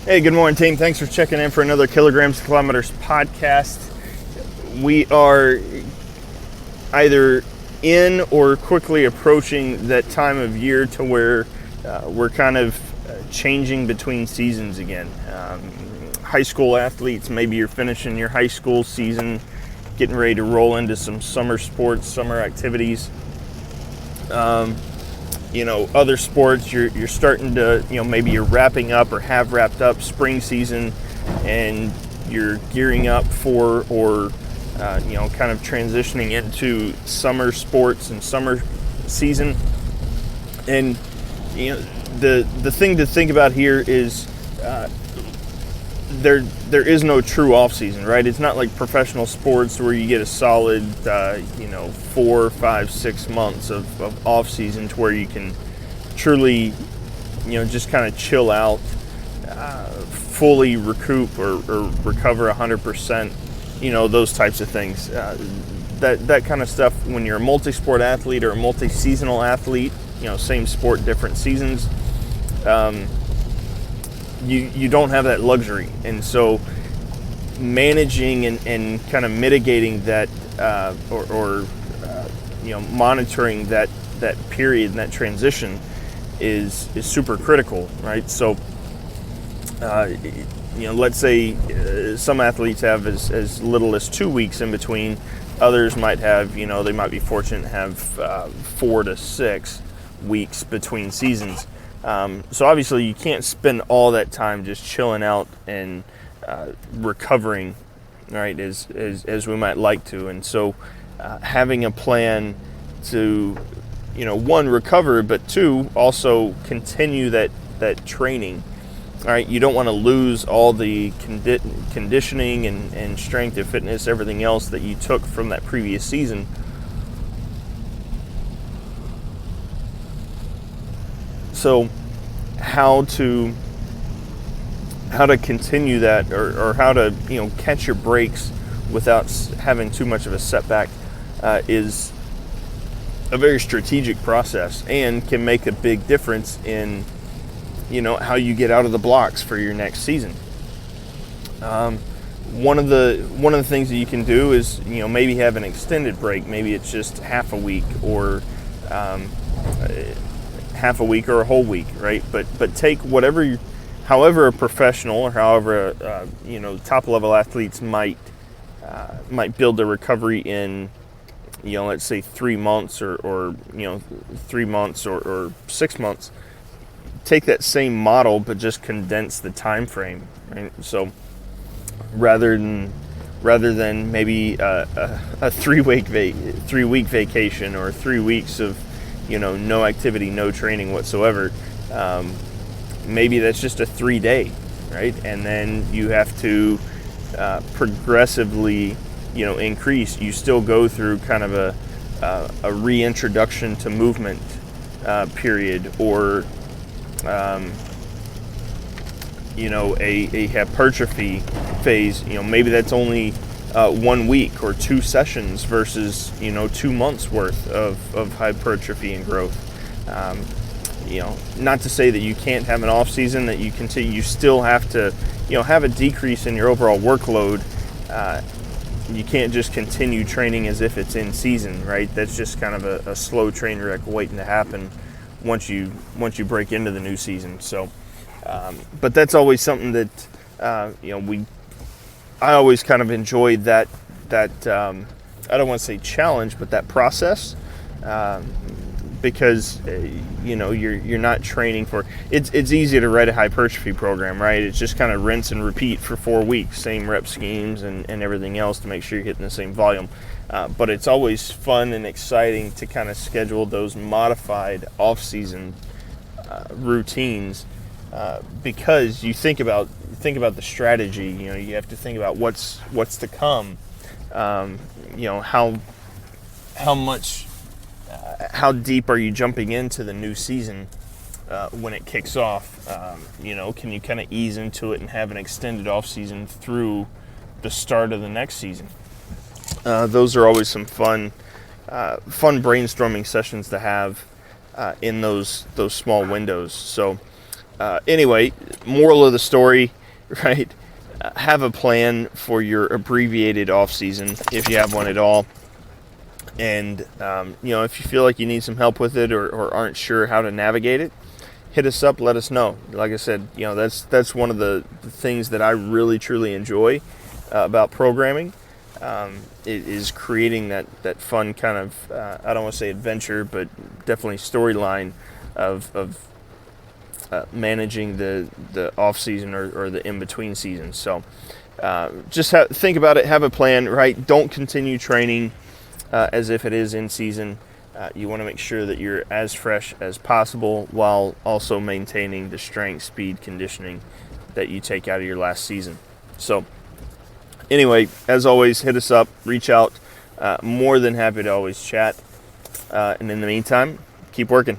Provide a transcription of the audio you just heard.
Hey, good morning, team. Thanks for checking in for another Kilograms to Kilometers podcast. We are either in or quickly approaching that time of year to where we're kind of changing between seasons again. High school athletes, maybe you're finishing your high school season, getting ready to roll into some summer sports, summer activities. Other sports, you're starting to, maybe you're wrapping up or have wrapped up spring season and you're gearing up for or kind of transitioning into summer sports and summer season. And, the thing to think about here is there is no true off season, right? It's not like professional sports where you get a solid, 4, 5, 6 months of off season to where you can truly, just kind of chill out, fully recoup or recover 100%, those types of things. That kind of stuff when you're a multi-sport athlete or a multi-seasonal athlete, same sport, different seasons, you don't have that luxury. And so managing and kind of mitigating that monitoring that period and that transition is super critical, right? So let's say some athletes have as little as 2 weeks in between. Others might have, they might be fortunate to have 4 to 6 weeks between seasons. So obviously you can't spend all that time just chilling out and recovering, right, as we might like to. And so having a plan to, one, recover, but two, also continue that training. All right, you don't want to lose all the conditioning and strength and fitness, everything else that you took from that previous season. So how to continue that or how to catch your breaks without having too much of a setback is a very strategic process and can make a big difference in how you get out of the blocks for your next season. One of the things that you can do is maybe have an extended break. Maybe it's just half a week or a whole week, right? But take however a professional or however top level athletes might build their recovery in, let's say 3 months or 3 months or 6 months. Take that same model but just condense the time frame, right? So rather than maybe a 3-week vacation or 3 weeks of no activity, no training whatsoever, maybe that's just a 3-day, right? And then you have to progressively increase. You still go through kind of a reintroduction to movement period, or a hypertrophy phase. Maybe that's only 1 week or 2 sessions versus 2 months worth of hypertrophy and growth. Not to say that you can't have an off season, that you continue. You still have to have a decrease in your overall workload. You can't just continue training as if it's in season, right? That's just kind of a slow train wreck waiting to happen once you break into the new season. So, but that's always something that I always kind of enjoyed that I don't want to say challenge, but that process, because you're not training for it's easy to write a hypertrophy program, right? It's just kind of rinse and repeat for 4 weeks, same rep schemes and everything else to make sure you're hitting the same volume. But it's always fun and exciting to kind of schedule those modified off-season routines, because you think about the strategy. You have to think about what's to come. How deep are you jumping into the new season when it kicks off? Can you kind of ease into it and have an extended off season through the start of the next season? Those are always some fun brainstorming sessions to have in those small windows. So Anyway, moral of the story, right? Have a plan for your abbreviated off season if you have one at all. And if you feel like you need some help with it or aren't sure how to navigate it, hit us up. Let us know. Like I said, that's one of the things that I really truly enjoy about programming. It is creating that fun kind of I don't want to say adventure, but definitely storyline of managing the off season or the in between seasons. So just think about it. Have a plan. Right? Don't continue training as if it is in season. You want to make sure that you're as fresh as possible while also maintaining the strength, speed, conditioning that you take out of your last season. So anyway, as always, hit us up, reach out. More than happy to always chat. And in the meantime, keep working.